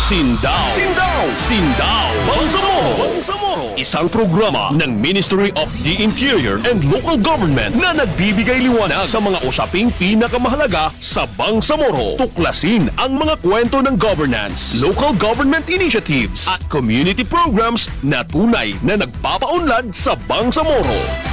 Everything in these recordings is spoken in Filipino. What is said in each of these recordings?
Sindaw! Sindaw! Sindaw! Bangsamoro! Isang programa ng Ministry of the Interior and Local Government na nagbibigay liwanag sa mga usaping pinakamahalaga sa Bangsamoro. Tuklasin ang mga kwento ng governance, local government initiatives at community programs na tunay na nagpapaunlad sa Bangsamoro.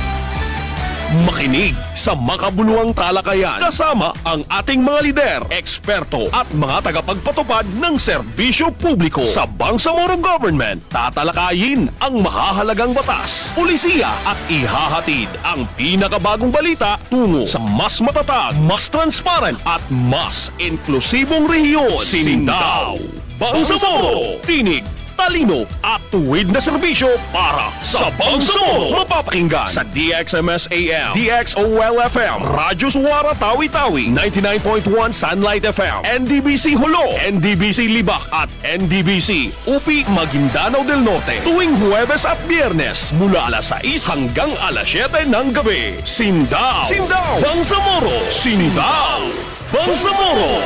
Makinig sa makabuluhang talakayan kasama ang ating mga lider, eksperto at mga tagapagpatupad ng serbisyo publiko sa Bangsamoro Government. Tatalakayin ang mahahalagang batas, pulisiya at ihahatid ang pinakabagong balita tungo sa mas matatag, mas transparent at mas inklusibong rehiyon. Sindaw! Bangsamoro! Tinig! Talino at tuwid na serbisyo para sa Bangsamoro. Mapapakinggan sa DXMS AM, DXOL FM, Radyo Suwara Tawi-Tawi, 99.1 Sunlight FM, NDBC Hulo, NDBC Libak at NDBC UP Maguindanao del Norte. Tuwing Huwebes at Biyernes mula alas 6 hanggang alas 7 ng gabi. Sindaw! Sindaw! Bangsamoro! Sindaw! Bangsamoro!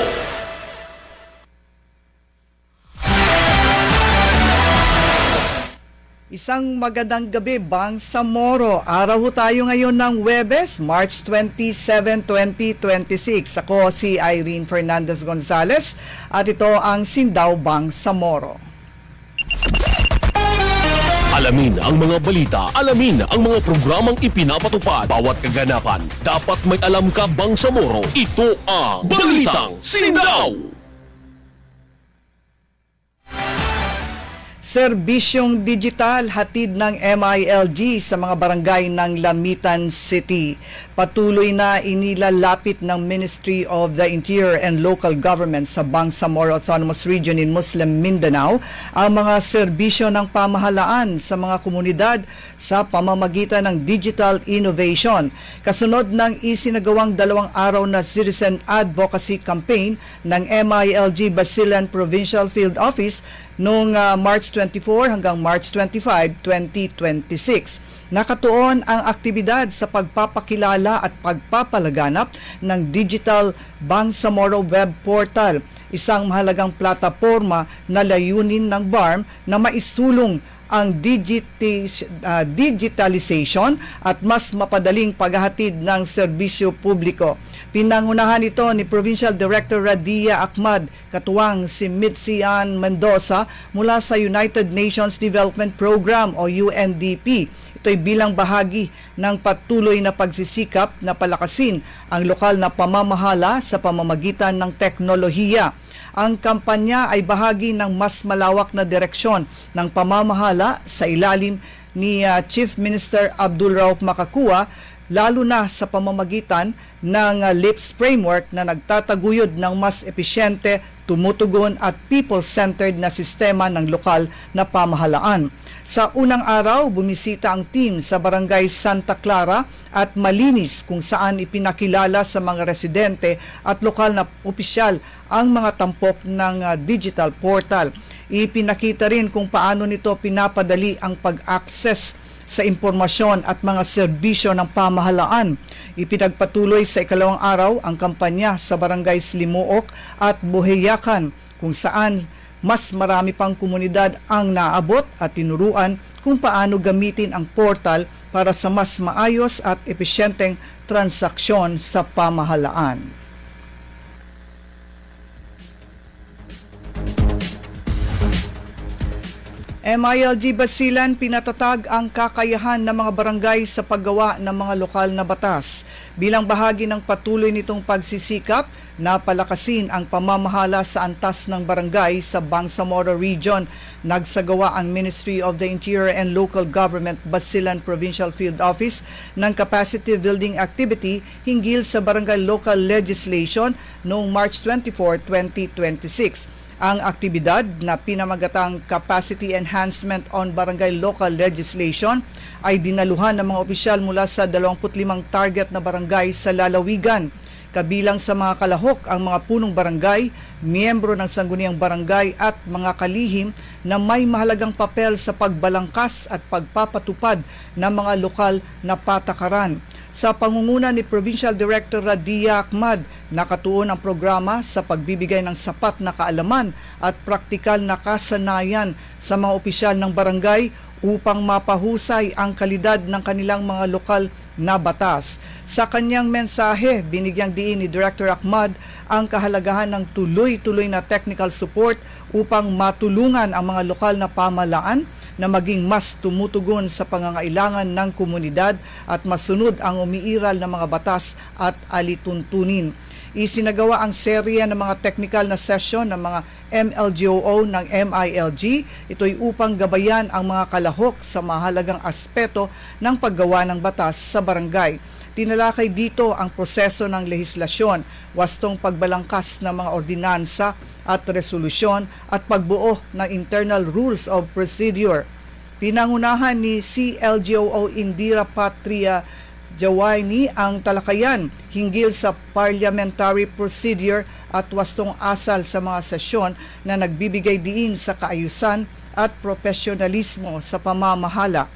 Isang magandang gabi, Bangsamoro. Araw ho tayo ngayon ng Huwebes, March 27, 2026. Ako si Irene Fernandez Gonzalez at ito ang Sindaw Bangsamoro. Alamin ang mga balita, alamin ang mga programang ipinapatupad, bawat kaganapan. Dapat may alam ka, Bangsamoro. Ito ang Balitang Sindaw! Serbisyong digital hatid ng MILG sa mga barangay ng Lamitan City. Patuloy na inilalapit ng Ministry of the Interior and Local Government sa Bangsamoro Autonomous Region in Muslim Mindanao ang mga serbisyo ng pamahalaan sa mga komunidad sa pamamagitan ng digital innovation. Kasunod ng isinagawang 2 araw na citizen advocacy campaign ng MILG Basilan Provincial Field Office noong March 24 hanggang March 25, 2026. Nakatuon ang aktibidad sa pagpapakilala at pagpapalaganap ng Digital Bangsamoro Web Portal, isang mahalagang plataporma na layunin ng BARM na maisulong ang digitalization at mas mapadaling paghahatid ng serbisyo publiko. Pinangunahan ito ni Provincial Director Radia Ahmad, katuwang si Mitzian Mendoza mula sa United Nations Development Program o UNDP. Ito'y bilang bahagi ng patuloy na pagsisikap na palakasin ang lokal na pamamahala sa pamamagitan ng teknolohiya. Ang kampanya ay bahagi ng mas malawak na direksyon ng pamamahala sa ilalim ni Chief Minister Abdul Rauf Makakua, lalo na sa pamamagitan ng LIPS framework na nagtataguyod ng mas episyente, tumutugon at people-centered na sistema ng lokal na pamahalaan. Sa unang araw, bumisita ang team sa Barangay Santa Clara at Malinis kung saan ipinakilala sa mga residente at lokal na opisyal ang mga tampok ng digital portal. Ipinakita rin kung paano nito pinapadali ang pag-access sa impormasyon at mga serbisyo ng pamahalaan. Ipinagpatuloy sa ikalawang araw ang kampanya sa Barangay Slimuok at Buhayakan kung saan mas marami pang komunidad ang naabot at tinuruan kung paano gamitin ang portal para sa mas maayos at epesyenteng transaksyon sa pamahalaan. MILG Basilan pinatatag ang kakayahan ng mga barangay sa paggawa ng mga lokal na batas. Bilang bahagi ng patuloy nitong pagsisikap na palakasin ang pamamahala sa antas ng barangay sa Bangsamoro Region, nagsagawa ang Ministry of the Interior and Local Government Basilan Provincial Field Office ng capacity building activity hinggil sa barangay local legislation noong March 24, 2026. Ang aktibidad na pinamagatang Capacity Enhancement on Barangay Local Legislation ay dinaluhan ng mga opisyal mula sa 25 target na barangay sa lalawigan. Kabilang sa mga kalahok ang mga punong barangay, miyembro ng sangguniang barangay at mga kalihim na may mahalagang papel sa pagbalangkas at pagpapatupad ng mga lokal na patakaran. Sa pangunguna ni Provincial Director Radia Ahmad, nakatuon ang programa sa pagbibigay ng sapat na kaalaman at praktikal na kasanayan sa mga opisyal ng barangay upang mapahusay ang kalidad ng kanilang mga lokal na batas. Sa kanyang mensahe, binigyang diin ni Director Ahmad ang kahalagahan ng tuloy-tuloy na technical support upang matulungan ang mga lokal na pamahalaan na maging mas tumutugon sa pangangailangan ng komunidad at masunod ang umiiral na mga batas at alituntunin. Isinagawa ang serye ng mga technical na session ng mga MLGOO ng MILG. Ito'y upang gabayan ang mga kalahok sa mahalagang aspeto ng paggawa ng batas sa barangay. Tinalakay dito ang proseso ng lehislasyon, wastong pagbalangkas ng mga ordinansa at resolusyon at pagbuo ng internal rules of procedure. Pinangunahan ni CLGOO Indira Patria Jawaini ang talakayan hinggil sa parliamentary procedure at wastong asal sa mga sesyon na nagbibigay diin sa kaayusan at profesionalismo sa pamamahala.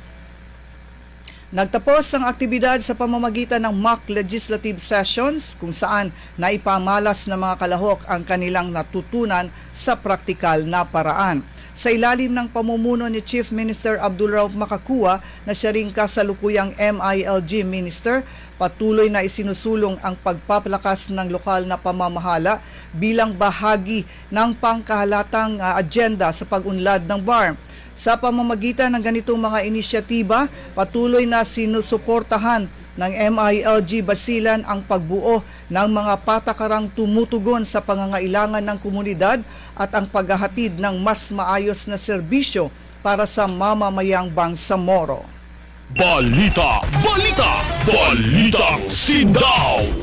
Nagtapos ang aktibidad sa pamamagitan ng mock legislative sessions kung saan naipamalas ng mga kalahok ang kanilang natutunan sa praktikal na paraan. Sa ilalim ng pamumuno ni Chief Minister Abdul Rauf Makakua na siya ring kasalukuyang MILG Minister, patuloy na isinusulong ang pagpapalakas ng lokal na pamamahala bilang bahagi ng pangkahalatang agenda sa pag-unlad ng BAR. Sa pamamagitan ng ganitong mga inisyatiba, patuloy na sinusuportahan ng MILG Basilan ang pagbuo ng mga patakarang tumutugon sa pangangailangan ng komunidad at ang paghahatid ng mas maayos na serbisyo para sa mamamayang Bangsamoro. Balita! Balita! Balitang Sindaw!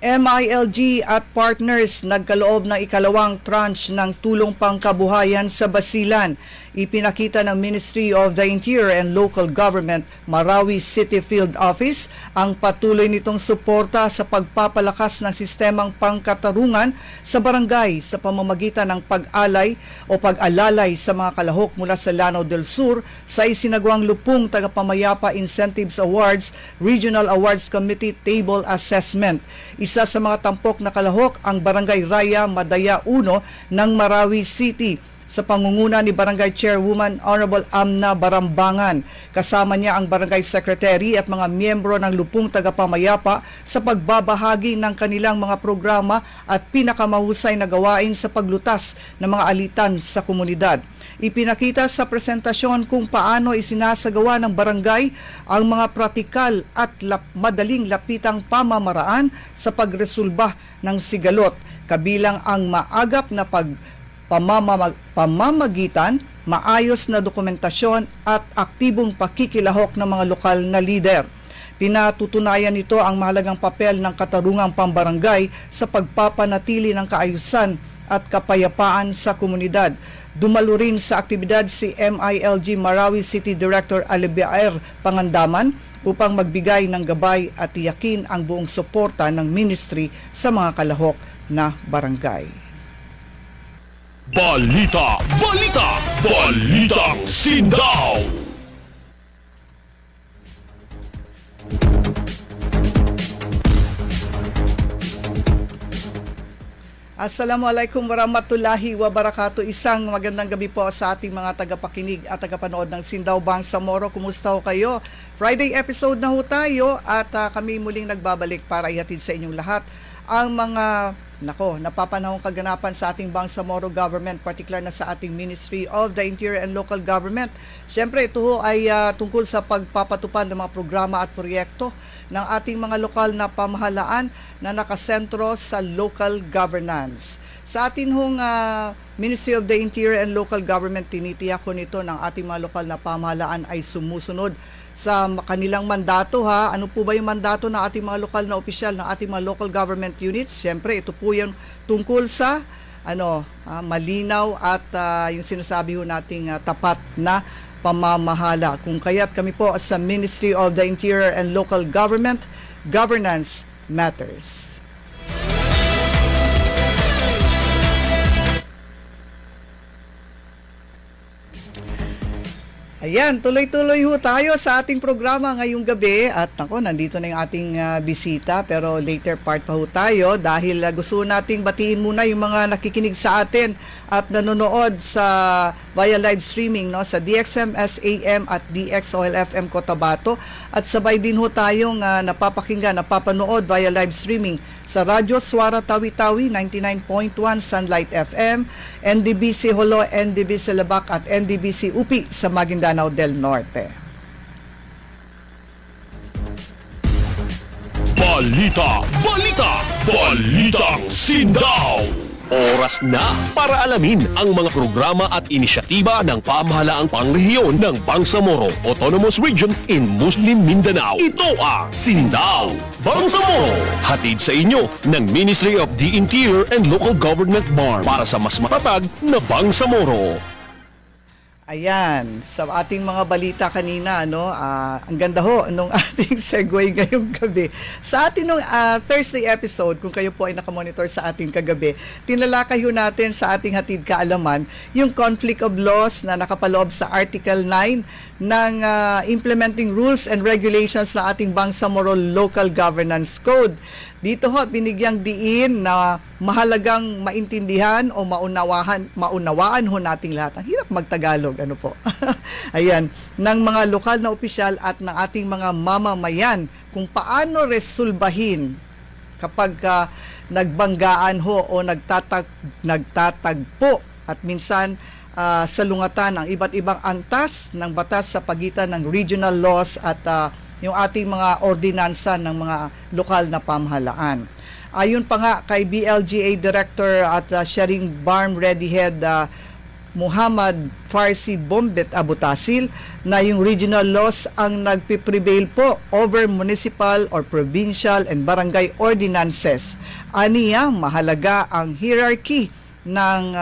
MILG at partners nagkaloob ng ikalawang tranche ng tulong pangkabuhayan sa Basilan. Ipinakita ng Ministry of the Interior and Local Government, Marawi City Field Office, ang patuloy nitong suporta sa pagpapalakas ng sistemang pangkatarungan sa barangay sa pamamagitan ng pag-alay o pag-alalay sa mga kalahok mula sa Lanao del Sur sa isinagawang Lupong Tagapamayapa Incentives Awards Regional Awards Committee Table Assessment. Isa sa mga tampok na kalahok ang Barangay Raya Madaya 1 ng Marawi City sa pangunguna ni Barangay Chairwoman Honorable Amna Barambangan. Kasama niya ang Barangay Secretary at mga miyembro ng Lupong Tagapamayapa sa pagbabahagi ng kanilang mga programa at pinakamahusay na gawain sa paglutas ng mga alitan sa komunidad. Ipinakita sa presentasyon kung paano isinasagawa ng barangay ang mga pratikal at madaling lapitang pamamaraan sa pagresolba ng sigalot, kabilang ang maagap na pamamagitan, maayos na dokumentasyon at aktibong pakikilahok ng mga lokal na lider. Pinatutunayan nito ang mahalagang papel ng katarungang pambarangay sa pagpapanatili ng kaayusan at kapayapaan sa komunidad. Dumalo rin sa aktibidad si MILG Marawi City Director Alibiaer Pangandaman upang magbigay ng gabay at tiyakin ang buong suporta ng ministry sa mga kalahok na barangay. Balita! Balita! Balitang Sindaw! Assalamualaikum warahmatullahi wabarakatuh. Isang magandang gabi po sa ating mga tagapakinig at tagapanood ng Sindaw Bangsamoro. Kumusta ho kayo? Friday episode na ho tayo at kami muling nagbabalik para ihatid sa inyong lahat ang mga napapanahong kaganapan sa ating Bangsamoro government, particular na sa ating Ministry of the Interior and Local Government. Siyempre, ito ho ay tungkol sa pagpapatupad ng mga programa at proyekto ng ating mga lokal na pamahalaan na nakasentro sa local governance. Sa atin hong Ministry of the Interior and Local Government, tinitiyak ko nito ng ating mga lokal na pamahalaan ay sumusunod sa kanilang mandato ha. Ano po ba yung mandato ng ating mga lokal na opisyal, ng ating mga local government units? Siyempre, ito po yung tungkol sa malinaw at yung sinasabi ho nating tapat na pamamahala. Kung kaya't kami po sa Ministry of the Interior and Local Government, Governance Matters. Ayan, tuloy-tuloy ho tayo sa ating programa ngayong gabi at ako, nandito na yung ating bisita pero later part pa ho tayo dahil gusto nating batiin muna yung mga nakikinig sa atin at nanonood sa via live streaming no sa DXM SAM at DXOL FM Cotabato at sabay din ho tayong napapakinggan, napapanood via live streaming sa Radyo Suara Tawi-Tawi 99.1 Sunlight FM, NDBC Holo, NDBC Lebak at NDBC UPI sa Maguindanao del Norte. Balita! Balita! Balitang Sindaw! Oras na para alamin ang mga programa at inisyatiba ng pamahalaang pangrehiyon ng Bangsamoro Autonomous Region in Muslim Mindanao. Ito ang Sindaw Bangsamoro. Hatid sa inyo ng Ministry of the Interior and Local Government BARM para sa mas matatag na Bangsamoro. Ayan, sa ating mga balita kanina, no, ang ganda ho nung ating segue ngayong gabi. Sa ating nung Thursday episode, kung kayo po ay nakamonitor sa ating kagabi, tinalakay ho natin sa ating hatid kaalaman yung conflict of laws na nakapaloob sa Article 9 ng Implementing Rules and Regulations na ating Bangsamoro Local Governance Code. Dito ho, binigyang diin na mahalagang maintindihan o maunawaan ho nating lahat. Ang hirap magtagalog, ano po. Ayan, ng mga lokal na opisyal at ng ating mga mamamayan kung paano resolbahin kapag nagbanggaan ho o nagtatagpo at minsan salungatan ng iba't ibang antas ng batas sa pagitan ng regional laws at yung ating mga ordinansa ng mga lokal na pamahalaan. Ayon pa nga kay BLGA Director at Sharing BARM Ready Head Muhammad Farsi Bombet Abutasil na yung regional laws ang nagpiprevail po over municipal or provincial and barangay ordinances. Aniya, mahalaga ang hierarchy ng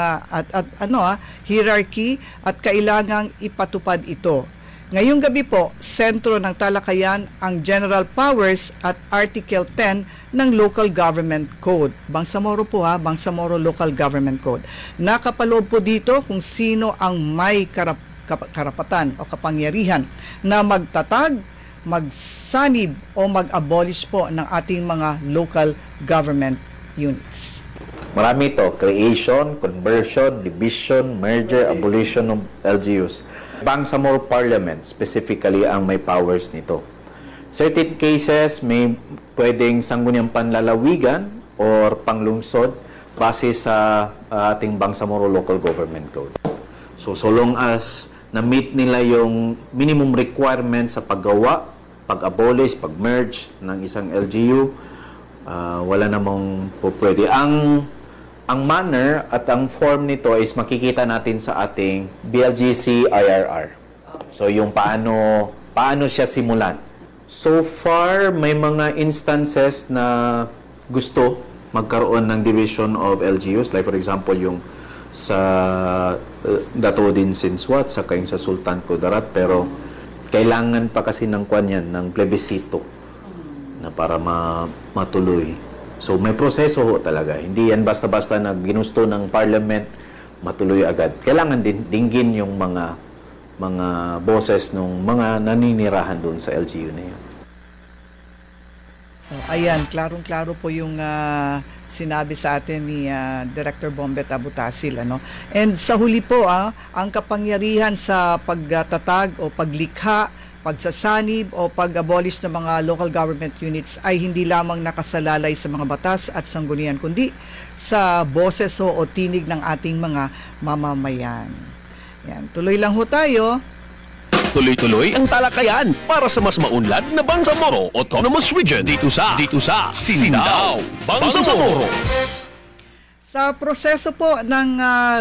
hierarchy at kailangang ipatupad ito. Ngayong gabi po, sentro ng talakayan ang General Powers at Article 10 ng Local Government Code. Bangsamoro po Bangsamoro Local Government Code. Nakapaloob po dito kung sino ang may karapatan o kapangyarihan na magtatag, magsanib o mag-abolish po ng ating mga local government units. Marami ito, creation, conversion, division, merger, abolition ng LGUs. Bangsamoro Parliament specifically ang may powers nito. Certain cases may pwedeng sangguniang panlalawigan or panglungsod base sa ating Bangsamoro Local Government Code. So long as na-meet nila yung minimum requirement sa paggawa, pag-abolish, pag-merge ng isang LGU, wala namang po pwede. Ang manner at ang form nito is makikita natin sa ating BLGC IRR. So yung paano siya simulan. So far, may mga instances na gusto magkaroon ng division of LGUs. Like for example, yung sa Datodin Sinswat, saka yung sa Sultan Kudarat. Pero kailangan pa kasi ng ng plebisito na para matuloy. So may proseso ho talaga. Hindi yan basta-basta na ginusto ng parliament matuloy agad. Kailangan din dinggin yung mga boses ng mga naninirahan doon sa LGU na yun. Ayan, klarong-klaro po yung sinabi sa atin ni Director Bombet Abutasil. And sa huli po, ang kapangyarihan sa pagtatag o paglikha, pagsasanib o pag-abolish ng mga local government units ay hindi lamang nakasalalay sa mga batas at sanggunian, kundi sa boses o tinig ng ating mga mamamayan. Yan, tuloy lang ho tayo. Tuloy-tuloy ang talakayan para sa mas maunlad na Bangsamoro Autonomous Region dito sa Sindaw Bangsamoro. Sa proseso po ng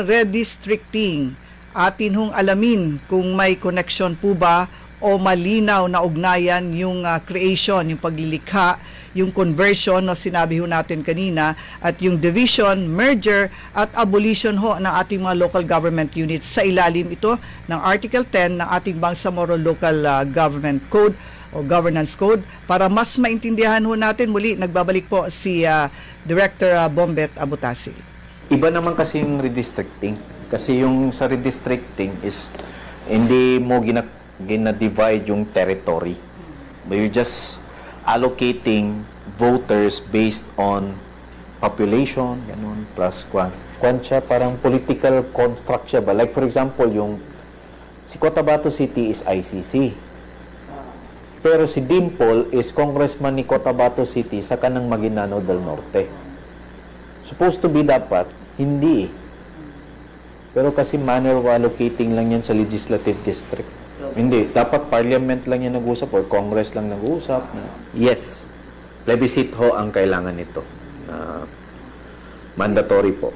redistricting, atin hong alamin kung may connection po ba o malinaw na ugnayan yung creation, yung paglilikha, yung conversion na sinabi ho natin kanina, at yung division, merger, at abolition ho ng ating mga local government units sa ilalim ito ng Article 10 ng ating Bangsamoro Local Government Code o Governance Code. Para mas maintindihan ho natin, muli nagbabalik po si Director Bombet Abutasil. Iba naman kasi yung redistricting. Kasi yung sa redistricting is Hindi mo gina-divide yung territory. But you're just allocating voters based on population, ganun, plus kwan siya, parang political construct siya ba? Like for example, yung si Cotabato City is ICC. Pero si Dimple is congressman ni Cotabato City sa kanang Maguindanao del Norte. Supposed to be dapat, hindi. Pero kasi manner of allocating lang yan sa legislative district. Hindi. Dapat parliament lang yan nag-usap or congress lang nag-usap. Yes. Plebiscite ho ang kailangan nito. Mandatory po.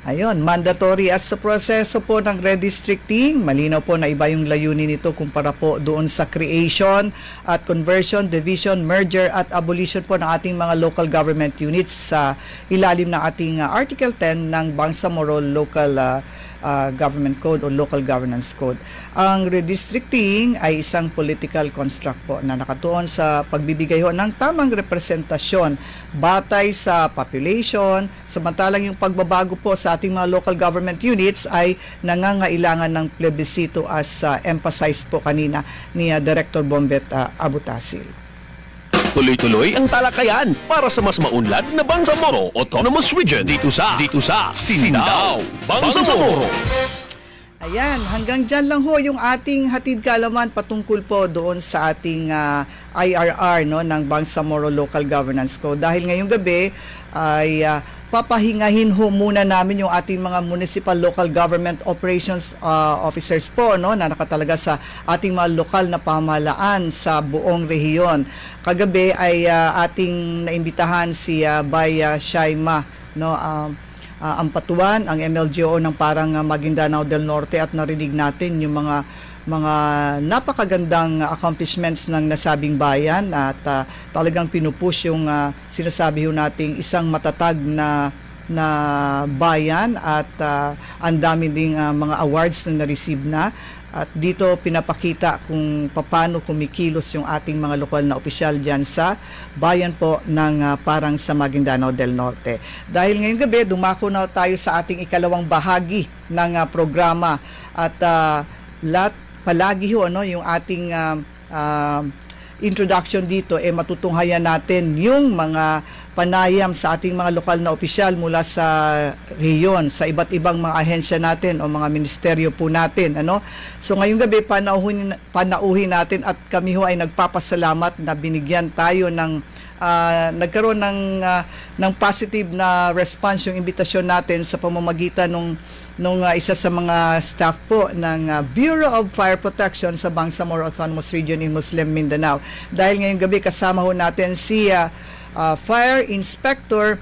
Ayun, mandatory at sa proseso po ng redistricting, malinaw po na iba yung layunin nito kumpara po doon sa creation at conversion, division, merger at abolition po ng ating mga local government units sa ilalim ng ating Article 10 ng Bangsamoro Local Government Code o Local Governance Code. Ang redistricting ay isang political construct po na nakatuon sa pagbibigay ho ng tamang representasyon batay sa population, samantalang yung pagbabago po sa ating mga local government units ay nangangailangan ng plebisito as emphasized po kanina ni Director Bombet Abutasil. Tuloy-tuloy ang talakayan para sa mas maunlad na Bangsamoro Autonomous Region dito sa Sindao, Bangsamoro. Ayan, hanggang dyan lang ho yung ating hatid kaalaman patungkol po doon sa ating IRR no, ng Bangsamoro Local Governance Code. Dahil ngayong gabi ay papahingahin ho muna namin yung ating mga municipal local government operations officers po no, na nakatalaga sa ating mga lokal na pamahalaan sa buong rehiyon. Kagabi ay ating naimbitahan si Bay Shaima no, Ampatuan, ang MLGO ng parang Maguindanao del Norte, at narinig natin yung mga napakagandang accomplishments ng nasabing bayan at talagang pinupush yung sinasabi ho nating isang matatag na bayan at ang dami ding mga awards na na-receive na. At dito pinapakita kung paano kumikilos yung ating mga lokal na opisyal dyan sa bayan po ng parang sa Maguindanao del Norte. Dahil ngayong gabi, dumako na tayo sa ating ikalawang bahagi ng programa at palagi ho ano, yung ating introduction dito matutunghayan natin yung mga panayam sa ating mga lokal na opisyal mula sa rehiyon, sa iba't ibang mga ahensya natin o mga ministeryo po natin. Ano? So ngayong gabi, panauhin natin at kami ho ay nagpapasalamat na binigyan tayo ng nagkaroon ng positive na response yung imbitasyon natin sa pamamagitan nung isa sa mga staff po ng Bureau of Fire Protection sa Bangsamoro Autonomous Region in Muslim Mindanao. Dahil ngayong gabi kasama ho natin si Fire Inspector,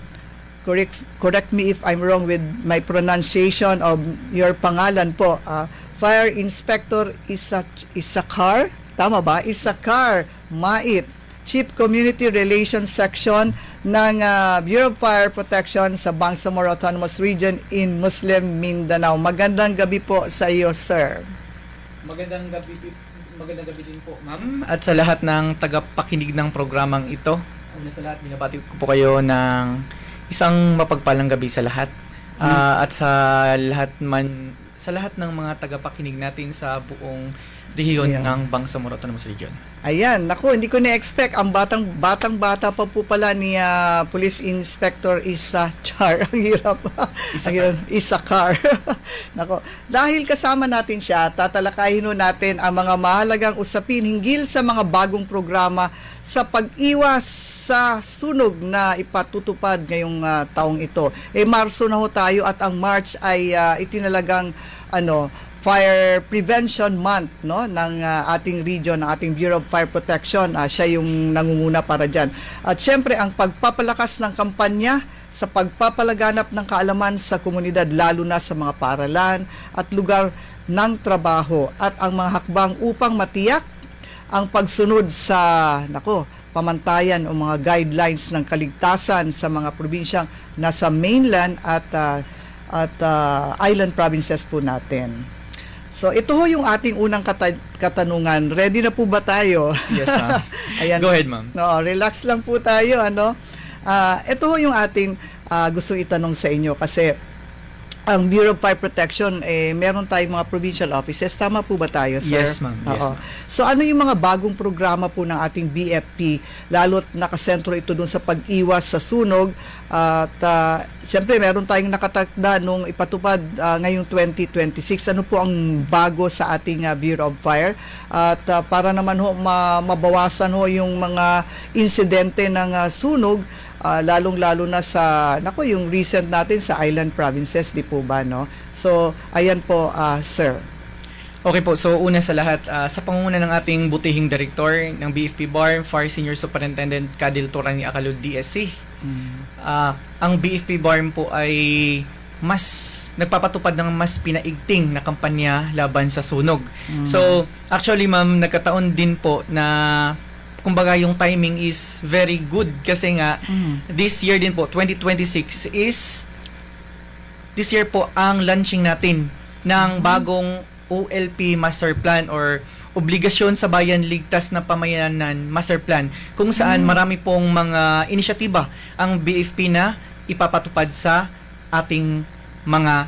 correct me if I'm wrong with my pronunciation of your pangalan po, Fire Inspector Isakar, tama ba? Isakar Mait, Chief Community Relations Section ng Bureau of Fire Protection sa Bangsamoro Autonomous Region in Muslim Mindanao. Magandang gabi po sa iyo, sir. Magandang gabi din po, ma'am. At sa lahat ng tagapakinig ng programang ito, una sa lahat, binabati ko po kayo ng isang mapagpalang gabi sa lahat. At sa lahat ng mga tagapakinig natin sa buong rehiyon ng Bangsamoro Autonomous Region. Ayan, naku, hindi ko na-expect. Ang batang-bata pa po pala ni Police Inspector Isachar. Ang hirap. Isakar. Naku, dahil kasama natin siya, tatalakayin natin ang mga mahalagang usapin hinggil sa mga bagong programa sa pag-iwas sa sunog na ipatutupad ngayong taong ito. Marso na ho tayo at ang March ay itinalagang Fire Prevention Month no ng ating region, ng ating Bureau of Fire Protection. Siya yung nangunguna para diyan. At syempre ang pagpapalakas ng kampanya sa pagpapalaganap ng kaalaman sa komunidad, lalo na sa mga paaralan at lugar ng trabaho, at ang mga hakbang upang matiyak ang pagsunod sa pamantayan o mga guidelines ng kaligtasan sa mga probinsyang nasa mainland at island provinces po natin. So ito ho yung ating unang katanungan. Ready na po ba tayo? Yes, ma'am. Ayan. Go ahead, ma'am. No, relax lang po tayo. Ito ho yung ating gustong itanong sa inyo kasi ang Bureau of Fire Protection, meron tayong mga provincial offices. Tama po ba tayo, sir? Yes, ma'am. Yes, Oo. ma'am. So ano yung mga bagong programa po ng ating BFP, lalo't nakasentro ito dun sa pag-iwas sa sunog, at siyempre meron tayong nakatakda nung ipatupad ngayong 2026. Ano po ang bago sa ating Bureau of Fire? At para naman ho mabawasan ho yung mga insidente ng sunog, lalong-lalo na sa yung recent natin sa island provinces, di po ba, no? So ayan po, sir. Okay po, so una sa lahat, sa pangunguna ng ating butihing direktor ng BFP BAR, Fire Senior Superintendent Cadil Torani Acalud DSC, ang BFP BAR po ay mas nagpapatupad ng mas pinaigting na kampanya laban sa sunog. So actually ma'am, nagkataon din po na kumbaga yung timing is very good kasi nga this year din po 2026 is this year po ang launching natin ng bagong OLP Master Plan or Obligasyon sa Bayan Ligtas na Pamayanan Master Plan, kung saan marami pong mga inisyatiba ang BFP na ipapatupad sa ating mga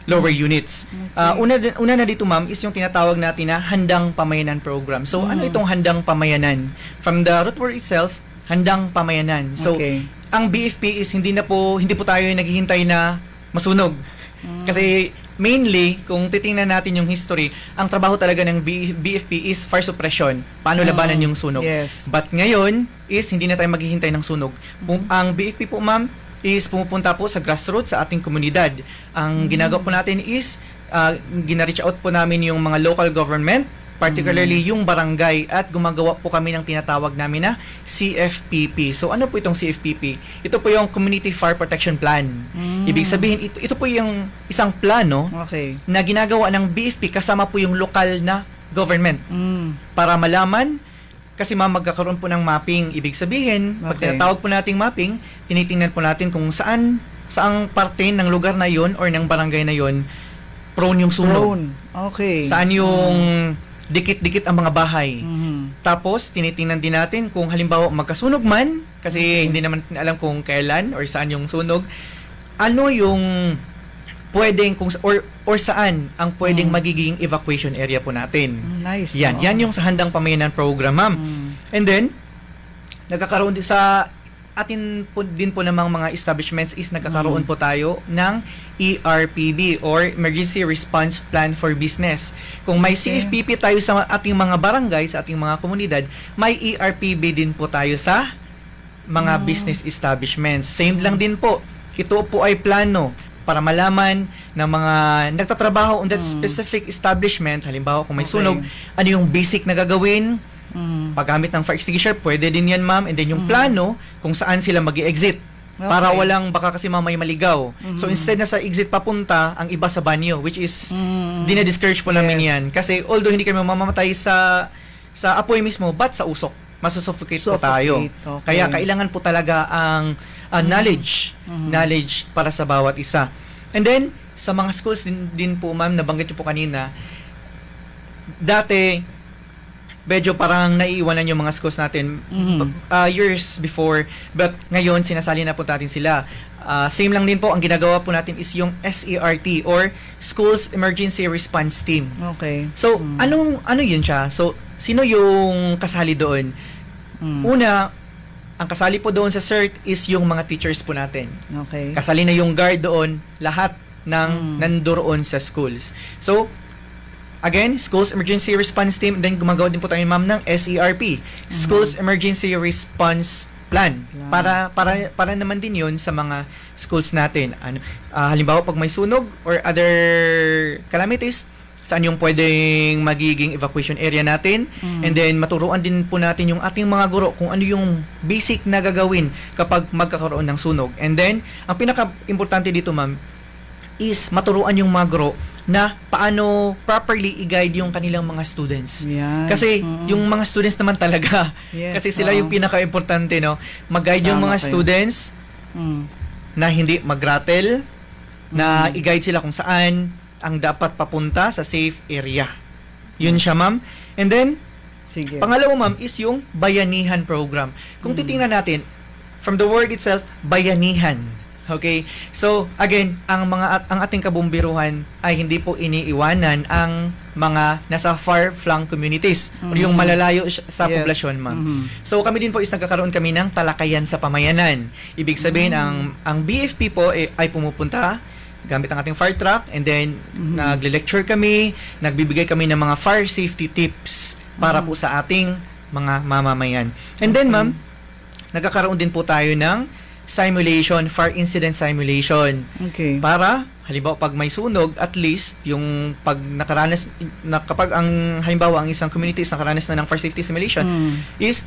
lower units. Una na dito ma'am is yung tinatawag natin na Handang Pamayanan Program. So ano itong Handang Pamayanan? From the root word itself, Handang Pamayanan. So Okay. ang BFP is hindi po tayo naghihintay na masunog. Kasi mainly, kung titingnan natin yung history, ang trabaho talaga ng BFP is fire suppression. Paano labanan yung sunog. Yes. But ngayon is hindi na tayo maghihintay ng sunog. Ang BFP po ma'am is pumupunta po sa grassroots sa ating komunidad. Ang ginagawa po natin is gina-reach out po namin yung mga local government, particularly yung barangay, at gumagawa po kami ng tinatawag namin na CFPP. So ano po itong CFPP? Ito po yung Community Fire Protection Plan. Ibig sabihin, ito po yung isang plano Okay. na ginagawa ng BFP kasama po yung lokal na government para malaman. Kasi magkakaroon po ng mapping. Ibig sabihin, pag Okay. tinatawag po nating mapping, tinitingnan po natin kung saang parte ng lugar na yon or ng barangay na yon prone yung sunog. Prone. Okay. Saan yung dikit-dikit ang mga bahay. Mhm. Tapos, tinitingnan din natin kung halimbawa magkasunog man, kasi hindi naman natin alam kung kailan or saan yung sunog, ano yung pwedeng or saan ang pwedeng magiging evacuation area po natin. Nice. Yan yung sa Handang Pamayanan Program, ma'am. And then, nagkakaroon din sa atin po din po namang mga establishments is nagkakaroon po tayo ng ERPB or Emergency Response Plan for Business. Kung may CFPP tayo sa ating mga barangay, sa ating mga komunidad, may ERPB din po tayo sa mga business establishments. Same lang din po. Ito po ay plano para malaman ng mga nagtatrabaho on that specific establishment, halimbawa kung may sunog, ano yung basic na gagawin, paggamit ng fire extinguisher, pwede din yan ma'am, and then yung plano kung saan sila mag-i-exit para walang baka kasi may maligaw. So instead na sa exit papunta, ang iba sa banyo, which is dinadiscourage po namin yan. Kasi although hindi kami mamamatay sa apoy mismo, but sa usok, masusuffocate po tayo. Okay. Kaya kailangan po talaga ang knowledge para sa bawat isa. And then, sa mga schools din po ma'am, nabanggit niyo po kanina, dati, medyo parang naiiwanan yung mga schools natin years before, but ngayon sinasali na po natin sila. Same lang din po, ang ginagawa po natin is yung SERT or Schools Emergency Response Team. Okay. So, ano yun siya? So, sino yung kasali doon? Una, ang kasali po doon sa CERT is yung mga teachers po natin. Okay. Kasali na yung guard doon, lahat ng nandoon sa schools. So, again, Schools Emergency Response Team, then gumagawa din po tayo ma'am ng SERP, Schools Emergency Response Plan. Para naman din 'yon sa mga schools natin. Halimbawa pag may sunog or other calamities, saan yung pwedeng magiging evacuation area natin, and then maturuan din po natin yung ating mga guro kung ano yung basic na gagawin kapag magkakaroon ng sunog. And then, ang pinaka-importante dito ma'am, is maturuan yung mga guro na paano properly i-guide yung kanilang mga students. Yan. Kasi yung mga students naman talaga, Yes, kasi sila yung pinaka-importante, no? Mag-guide yung Tama mga kayo. students na hindi mag-rattle, na i-guide sila kung saan ang dapat papunta sa safe area. Yun siya, ma'am. And then, Sige. pangalawa, ma'am, is yung bayanihan program. Kung titingnan natin, from the word itself, bayanihan. Okay? So, again, ang ating kabumbiruhan ay hindi po iniiwanan ang mga nasa far-flung communities or yung malalayo sa Yes. poblasyon, ma'am. Mhm. So, kami din po is nagkakaroon kami ng talakayan sa pamayanan. Ibig sabihin, ang BFP po ay pumupunta gamit ang ating fire truck, and then nagle-lecture kami, nagbibigay kami ng mga fire safety tips para po sa ating mga mamamayan. And then, ma'am, nagkakaroon din po tayo ng simulation, fire incident simulation. Okay. Para, halimbawa, pag may sunog, at least, yung pag nakaranas, kapag halimbawa, ang isang community is nakaranas na ng fire safety simulation, is,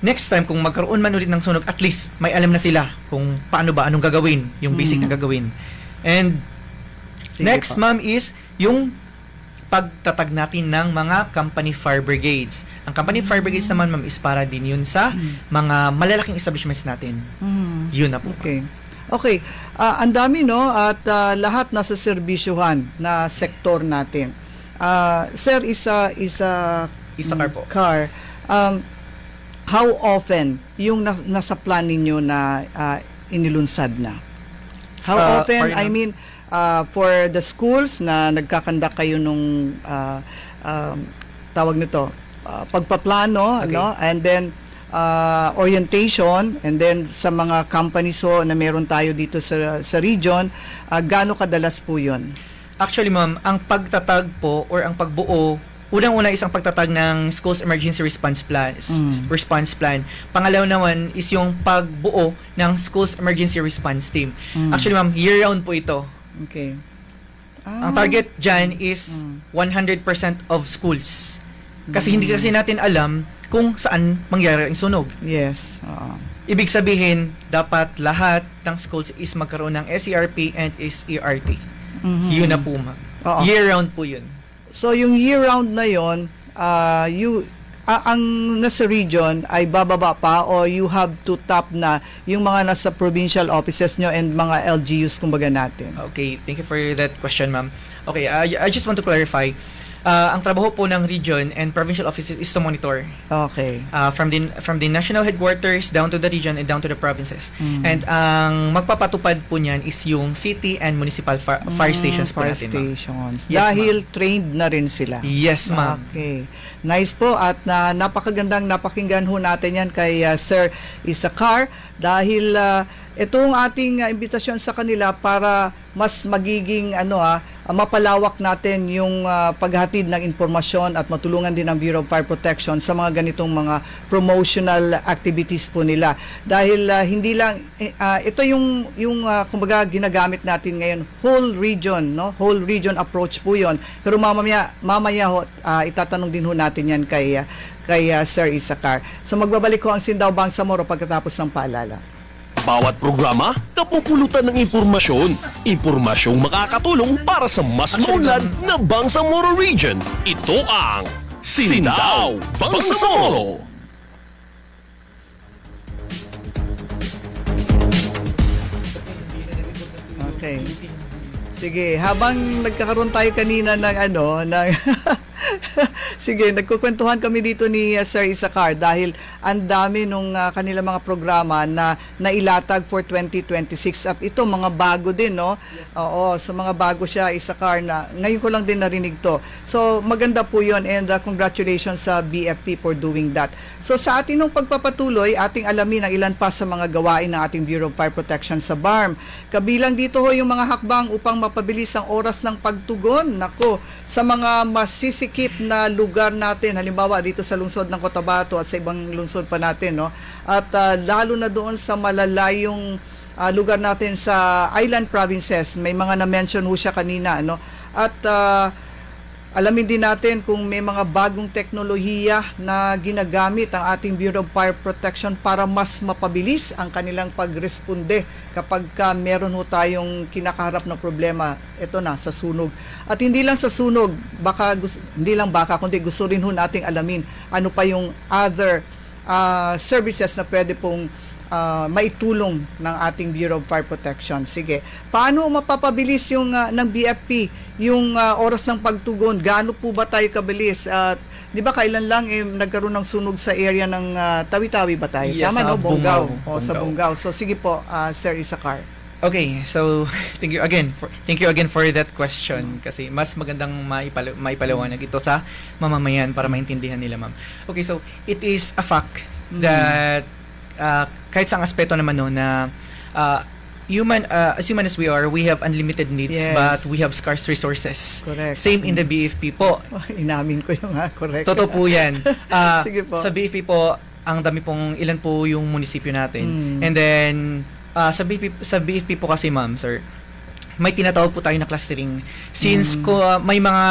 next time, kung magkaroon man ulit ng sunog, at least, may alam na sila kung paano ba, anong gagawin, yung basic na gagawin. And, Sige next, pa. ma'am, is, yung pagtatag natin ng mga company fire brigades. Ang company fire brigades naman, ma'am, is para din yun sa mga malalaking establishments natin. Yun na po. Okay. Okay. Ang dami, no? At lahat nasa serbisyuhan na sektor natin. Sir, isa Car po. car. How often yung nasa plan ninyo na inilunsad na? How often? I mean, for the schools na nagkakandak kayo nung tawag nito, pagpaplano, Okay. no? And then orientation, and then sa mga companies na meron tayo dito sa region, gaano kadalas po 'yon? Actually, ma'am, ang pagtatag po or ang pagbuo, unang-una isang pagtatag ng schools emergency response plan. Pangalawa naman is yung pagbuo ng schools emergency response team. Actually, ma'am, year-round po ito. Okay. Ang target dyan is 100% of schools. Kasi hindi kasi natin alam kung saan mangyari ang sunog. Yes. Oo. Ibig sabihin, dapat lahat ng schools is magkaroon ng SERP and SERT. Yun na po, ma'am. Oo. Year-round po yun. So yung year-round na 'yon, ang nasa region ay bababa pa, o you have to tap na yung mga nasa provincial offices nyo and mga LGUs kumbaga natin? Okay, thank you for that question, ma'am. Okay, I just want to clarify. Ang trabaho po ng region and provincial offices is to monitor Okay. from the national headquarters down to the region and down to the provinces. And ang magpapatupad po niyan is yung city and municipal fire stations po Fire natin, ma'am. stations. Yes, Dahil trained na rin sila. Yes, ma'am. Okay. Nice po, at napakagandang napakinggan ho natin yan kay Sir Isakar, dahil itong ating imbitasyon sa kanila para mas magiging mapalawak natin yung paghatid ng impormasyon at matulungan din ang Bureau of Fire Protection sa mga ganitong mga promotional activities po nila. Dahil hindi lang ito yung kumbaga ginagamit natin ngayon, whole region, no? Whole region approach po 'yon. Pero mamaya ho, itatanong din ho natin yan kay Sir Isakar. So magbabalik ko ang Sindaw Bangsamoro pagkatapos ng paalala. Bawat programa, kapupulutan ng impormasyon. Impormasyong makakatulong para sa mas maunlad na Bangsamoro Region. Ito ang Sindaw Bangsamoro. Okay. Sige, habang nagkakaroon tayo kanina ng sige, nagkukwentuhan kami dito ni Sir Isakar dahil ang dami nung kanila mga programa na nailatag for 2026, at ito mga bago din, no? Yes. Oo, so mga bago siya, Isakar, na ngayon ko lang din narinig to. So maganda po 'yon, and congratulations sa BFP for doing that. So sa atin nung pagpapatuloy, ating alamin ang ilan pa sa mga gawain ng ating Bureau of Fire Protection sa BARM. Kabilang dito ho yung mga hakbang upang mapabilis ang oras ng pagtugon. Nako, sa mga masisikip na lugar natin, halimbawa dito sa lungsod ng Cotabato at sa ibang lungsod pa natin, no? At lalo na doon sa malalayong lugar natin sa island provinces, may mga na-mention ho siya kanina, no? At alamin din natin kung may mga bagong teknolohiya na ginagamit ang ating Bureau of Fire Protection para mas mapabilis ang kanilang pagresponde kapag meron ho tayong kinakaharap na problema, ito na, sa sunog. At hindi lang sa sunog, kundi gusto rin ho nating alamin ano pa yung other services na pwede pong maitulong ng ating Bureau of Fire Protection. Sige, paano mapapabilis yung ng BFP yung oras ng pagtugon? Gaano po ba tayo kabilis? Di ba kailan lang nagkaroon ng sunog sa area ng Tawi-Tawi ba tayo? Yes, Tama, no? Bungaw. Bungaw. Sa Bungaw. So sige po, Sir Isakar. Okay, so thank you again for that question kasi mas magandang maipaliwanag ito sa mamamayan para maintindihan nila, ma'am. Okay, so it is a fact that kahit sa aspeto naman no na as human as we are, we have unlimited needs, Yes. but we have scarce resources. Correct. Same in the BFP po. Oh, inamin ko yung correct. Totoo po yan. Sige po. Sa BFP po, ang dami pong, ilan po yung munisipyo natin. Mm. And then, sa BFP po kasi, ma'am, sir, may tinatawag po tayo na clustering. Since may mga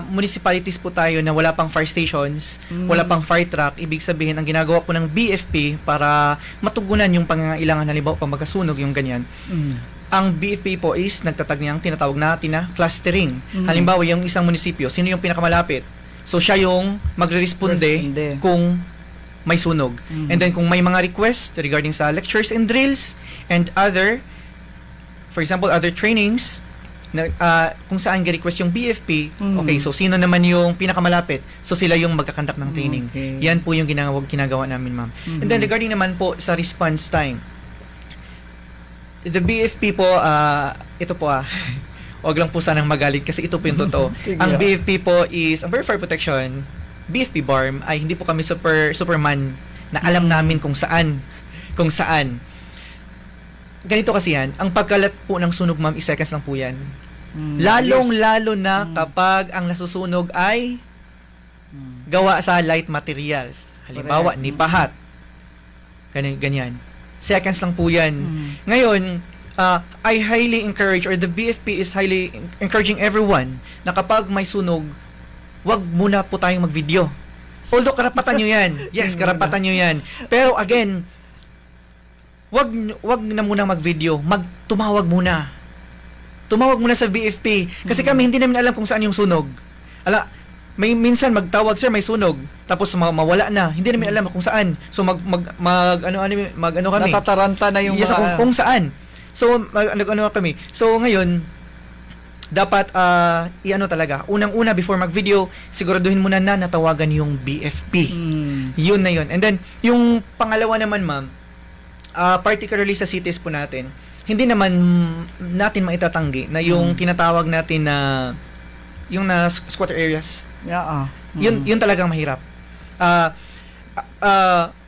municipalities po tayo na wala pang fire stations, wala pang fire truck, ibig sabihin, ang ginagawa po ng BFP para matugunan yung pangangailangan, halimbawa pang magkasunog, yung ganyan, ang BFP po is nagtatag niyang tinatawag natin na clustering. Halimbawa, yung isang munisipyo, sino yung pinakamalapit? So, siya yung magre-responde Responde. kung may sunog. And then, kung may mga request regarding sa lectures and drills and for example, other trainings, na, kung saan request yung BFP, okay, so sino naman yung pinakamalapit? So, sila yung magkakandak ng training. Okay. Yan po yung ginagawa namin, ma'am. And then, regarding naman po sa response time, the BFP po, ito po wag lang po sanang magalit kasi ito po yung totoo. Sige. Ang BFP po is, ang Bureau of Fire Protection, BFP BARM, ay hindi po kami superman na alam namin kung saan. Ganito kasi yan, ang pagkalat po ng sunog, ma'am, is seconds lang po yan. Lalong-lalo na kapag ang nasusunog ay gawa sa light materials. Halimbawa, Correct. nipahat. Ganyan. Seconds lang po yan. Ngayon, I highly encourage, or the BFP is highly encouraging everyone na kapag may sunog, wag muna po tayong mag-video. Although karapatan nyo yan. Yes, karapatan nyo yan. Pero again, wag na muna mag-video. Tumawag muna. Tumawag muna sa BFP. Kasi kami hindi namin alam kung saan yung sunog. May minsan magtawag, sir, may sunog. Tapos mawala na. Hindi namin alam kung saan. So ano kami. Natataranta na yung Yes, kung saan. So ano kami. So ngayon, dapat talaga. Unang-una before mag-video, siguraduhin muna na natawagan yung BFP. Yun na yun. And then yung pangalawa naman, ma'am, particularly sa cities po natin, hindi naman natin maitatanggi na yung tinatawag natin na yung na squatter areas. Yeah. Yun talagang mahirap.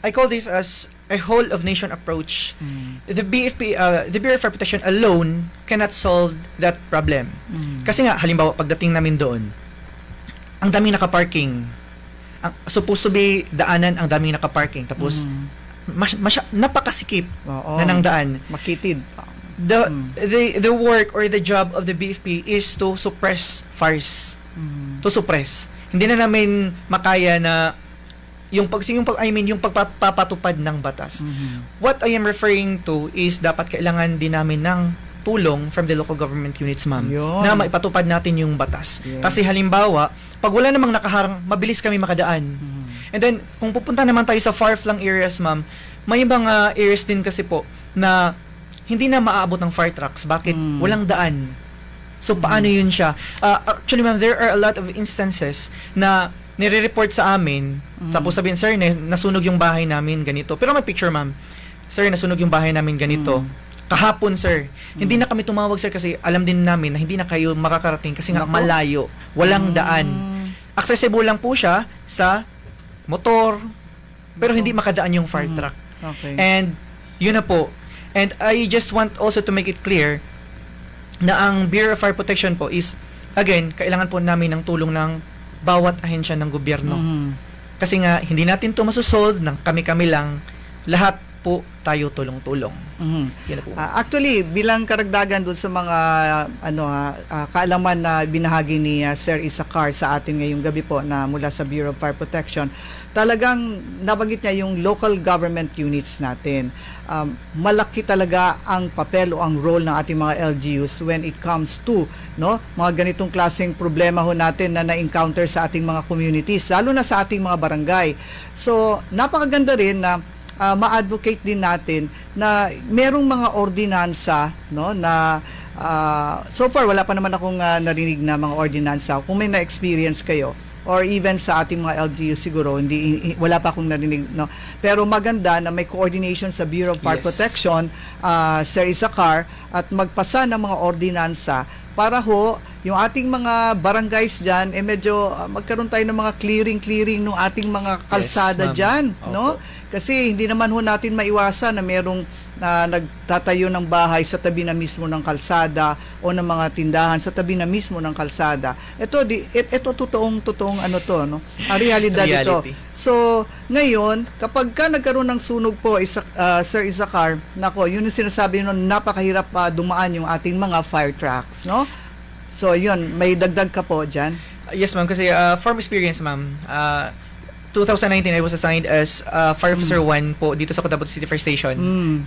I call this as a whole of nation approach. The BFP, the Bureau of Fire Protection alone cannot solve that problem. Kasi nga, halimbawa, pagdating namin doon, ang daming nakaparking. Supposed to be daanan, ang daming nakaparking. Tapos, napakasikip na ng daan. Makitid. The work or the job of the BFP is to suppress fires. To suppress. Hindi na namin makaya na yung pagpapatupad ng batas. What I am referring to is dapat kailangan din namin ng tulong from the local government units, ma'am, Yun. na maipatupad natin yung batas. Yes. Kasi halimbawa, pag wala namang nakaharang, mabilis kami makadaan. And then, kung pupunta naman tayo sa far-flung areas, ma'am, may mga areas din kasi po na hindi na maaabot ng fire trucks. Bakit? Walang daan. So, paano yun siya? Actually, ma'am, there are a lot of instances na nire-report sa amin, tapos sabihin, sir, nasunog yung bahay namin, ganito. Pero may picture, ma'am. Sir, nasunog yung bahay namin, ganito. Kahapon, sir. Hindi na kami tumawag, sir, kasi alam din namin na hindi na kayo makakarating kasi nga Nako. malayo. Walang daan. Accessible lang po siya sa motor, pero hindi makadaan yung fire truck. Okay. And yun na po. And I just want also to make it clear na ang Bureau of Fire Protection po is, again, kailangan po namin ng tulong ng bawat ahensya ng gobyerno. Kasi nga, hindi natin ito masusolve ng kami-kami lang. Lahat po tayo tulong-tulong. Yan na po. Actually, bilang karagdagan doon sa mga kaalaman na binahagi ni Sir Isakar sa atin ngayong gabi po na mula sa Bureau of Fire Protection, talagang nabanggit niya yung local government units natin. Malaki talaga ang papel o ang role ng ating mga LGUs when it comes to mga ganitong klaseng problema ho natin na na-encounter sa ating mga communities, lalo na sa ating mga barangay. So, napakaganda rin na ma-advocate din natin na merong mga ordinansa na so far wala pa naman akong narinig na mga ordinansa. Kung may na-experience kayo or even sa ating mga LGU siguro wala pa akong narinig, no. Pero maganda na may coordination sa Bureau of Fire Yes. Protection, Sir Isaacar, at magpasa ng mga ordinansa para ho yung ating mga barangays diyan medyo magkaroon tayo ng mga clearing ng ating mga kalsada ma'am. diyan, no? Opo. Kasi hindi naman ho natin maiwasan na merong nagtatayo ng bahay sa tabi na mismo ng kalsada o ng mga tindahan sa tabi na mismo ng kalsada. Ito totoong ano to, no? Ang realidad ito. Reality. So, ngayon, kapag ka nagkaroon ng sunog po, Sir Isaacar, nako, yun yung sinasabi nun, napakahirap dumaan yung ating mga fire trucks, no? So, yun, may dagdag ka po dyan. Yes, ma'am. Kasi from experience, ma'am, 2019, I was assigned as Fire Officer 1 po dito sa Cotabato City Fire Station.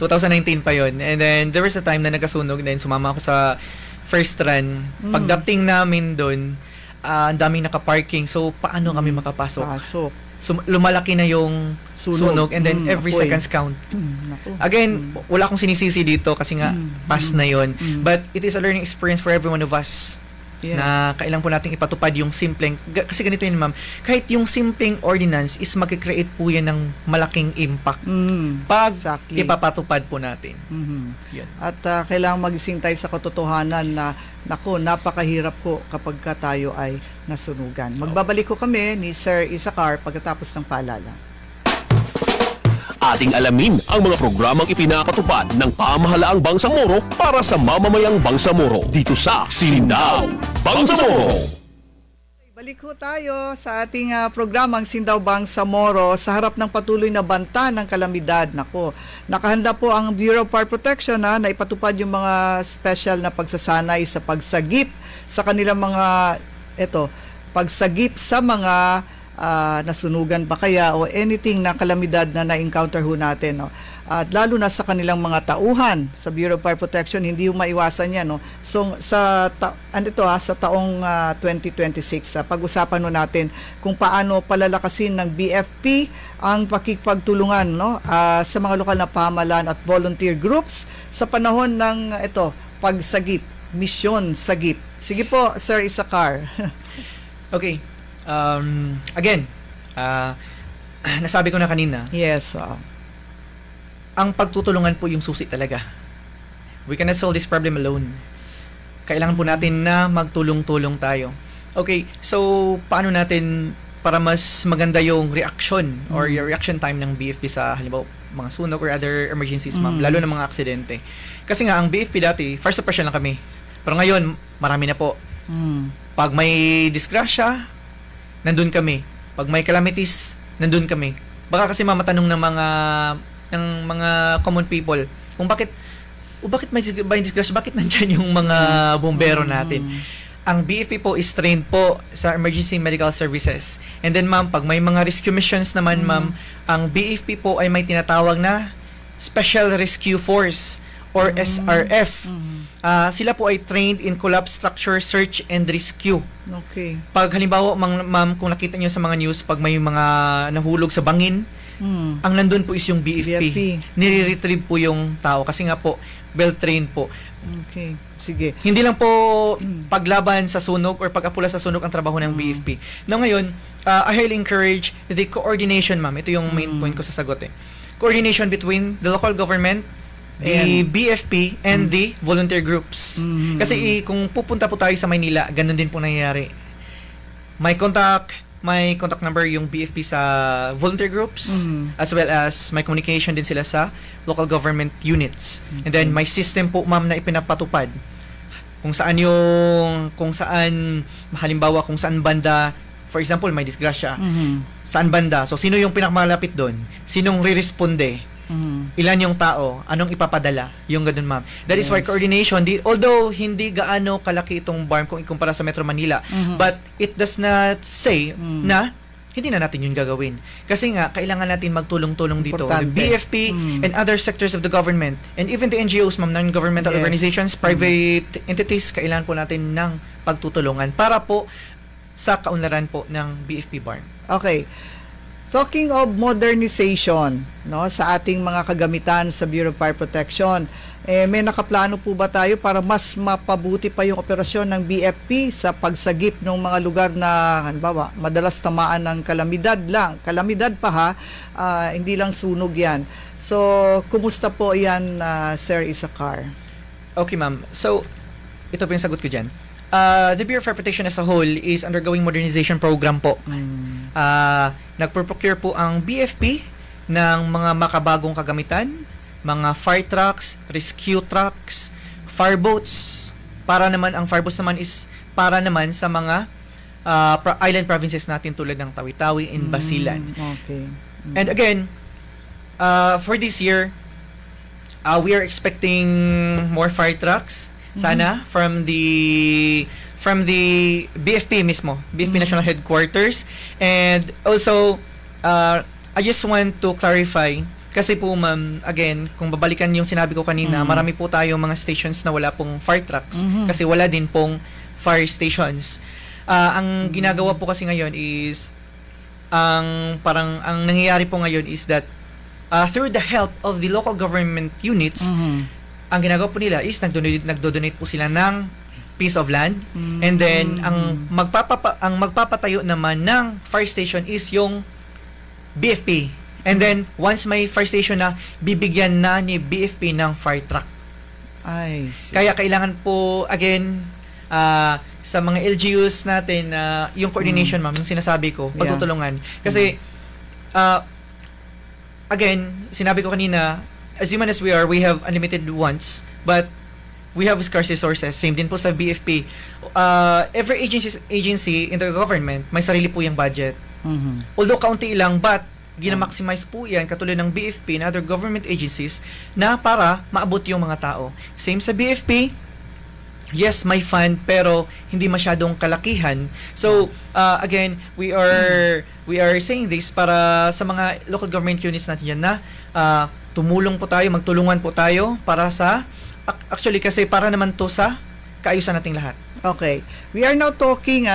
2019 pa yon. And then, there was a time na nagkasunog. Then, sumama ako sa first run. Pagdating namin doon, ang daming nakaparking. So, paano kami makapasok? Pasok. So, lumalaki na yung sunog. And then, every apoy. seconds count. Naku. Again, wala akong sinisisi dito kasi nga, pass na yon. But, it is a learning experience for every one of us. Yes. Na kailangan po nating ipatupad yung simpleng, kasi ganito yun, ma'am, kahit yung simpleng ordinance is mag-create po yan ng malaking impact pag Exactly. ipapatupad po natin. Yun. At kailangan magising tayo sa katotohanan na naku, napakahirap ko kapag ka tayo ay nasunugan. Magbabalik ko kami ni Sir Isaacar pagkatapos ng paalala. Ating alamin ang mga programang ipinapatupad ng pamahalaang Bangsamoro para sa mamamayang Bangsamoro dito sa Sindaw Bangsamoro. Balik ho tayo sa ating programang Sindaw Bangsamoro sa harap ng patuloy na banta ng kalamidad. Nako, nakahanda po ang Bureau of Fire Protection na ipatupad yung mga special na pagsasanay sa pagsagip sa kanilang mga pagsagip sa mga nasunugan ba kaya o anything na kalamidad na na-encounter ho natin, no? At lalo na sa kanilang mga tauhan sa Bureau of Fire Protection, hindi ho maiwasan yan, no? So sa taong 2026, pag-usapan ho natin kung paano palalakasin ng BFP ang pakikipagtulungan, no, sa mga lokal na pamahalaan at volunteer groups sa panahon ng pagsagip, misyon sagip. Sige po, Sir Isaacar. Okay. Again, nasabi ko na kanina, Yes. ang pagtutulungan po yung susi talaga. We cannot solve this problem alone. Kailangan po natin na magtulong-tulong tayo. Okay, so paano natin para mas maganda yung reaction or yung reaction time ng BFP sa halimbawa mga sunog or other emergencies, ma'am, lalo na mga aksidente. Kasi nga ang BFP dati, first suppression lang kami. Pero ngayon, marami na po. Pag may disgrasya, nandun kami. Pag may calamities, nandun kami. Baka kasi mamatanong ng mga common people kung bakit may disgrasya, bakit nandyan yung mga bombero natin. Ang BFP po is trained po sa emergency medical services. And then, ma'am, pag may mga rescue missions naman, ma'am, ang BFP po ay may tinatawag na Special Rescue Force or SRF. Sila po ay trained in collapse structure search and rescue. Okay. Pag halimbawa, ma'am, kung nakita niyo sa mga news, pag may mga nahulog sa bangin, ang nandun po is yung BFP. Nire-retrieve po yung tao kasi nga po, well-trained po. Okay. Sige. Hindi lang po paglaban sa sunog or pag-apula sa sunog ang trabaho ng BFP. Now ngayon, I highly encourage the coordination, ma'am. Ito yung main point ko sa sagot eh. Coordination between the local government, the BFP, and the volunteer groups. Kasi kung pupunta po tayo sa Maynila, ganun din po nangyayari. May contact number yung BFP sa volunteer groups, as well as may communication din sila sa local government units. And then may system po, ma'am, na ipinapatupad kung saan halimbawa kung saan banda, for example, may disgrasya, saan banda, so sino yung pinakamalapit doon, sinong re-responde, ilan yung tao, anong ipapadala, yung ganun, ma'am. That is why coordination, although hindi gaano kalaki itong BARM kung ikumpara sa Metro Manila, but it does not say na hindi na natin yun gagawin. Kasi nga, kailangan natin magtulong-tulong dito. The Importante. BFP and other sectors of the government, and even the NGOs, ma'am, non-governmental organizations, private entities, kailangan po natin ng pagtutulungan para po sa kaunlaran po ng BFP BARM. Okay. Talking of modernization, no, sa ating mga kagamitan sa Bureau of Fire Protection, may nakaplano po ba tayo para mas mapabuti pa yung operasyon ng BFP sa pagsagip ng mga lugar na halimbawa madalas tamaan ng kalamidad pa ha, hindi lang sunog yan. So, kumusta po yan, Sir Isakar? Okay, ma'am. So, ito po yung sagot ko dyan. The Bureau of Fire Protection as a whole is undergoing modernization program po. Nagpo-procure po ang BFP ng mga makabagong kagamitan, mga fire trucks, rescue trucks, fireboats. Para naman, ang fireboats naman is para naman sa mga island provinces natin tulad ng Tawi-Tawi and Basilan. Okay. And again, for this year, we are expecting more fire trucks. Sana from the BFP mismo, BFP National Headquarters. And also, I just want to clarify, kasi po ma'am, again, kung babalikan yung sinabi ko kanina, marami po tayong mga stations na wala pong fire trucks, kasi wala din pong fire stations. Ang ginagawa po kasi ngayon is, ang nangyayari po ngayon is that, through the help of the local government units, ang ginagawa po nila is nagdo-donate po sila ng piece of land, and then ang magpapatayo naman ng fire station is yung BFP. And then once may fire station na, bibigyan na ni BFP ng fire truck. I see. Kaya kailangan po again sa mga LGUs natin yung coordination ma'am, yung sinasabi ko, pagtutulungan. Kasi again, sinabi ko kanina, as human as we are, we have unlimited wants, but we have scarce resources. Same din po sa BFP. Every agency in the government, may sarili po yung budget. Although kaunti lang, but ginamaximize po yan, katulad ng BFP and other government agencies, na para maabot yung mga tao. Same sa BFP, yes, may fund, pero hindi masyadong kalakihan. So, again, we are saying this para sa mga local government units natin yan na tumulong po tayo, magtulungan po tayo para sa, actually kasi para naman to sa kaayusan nating lahat. Okay. We are now talking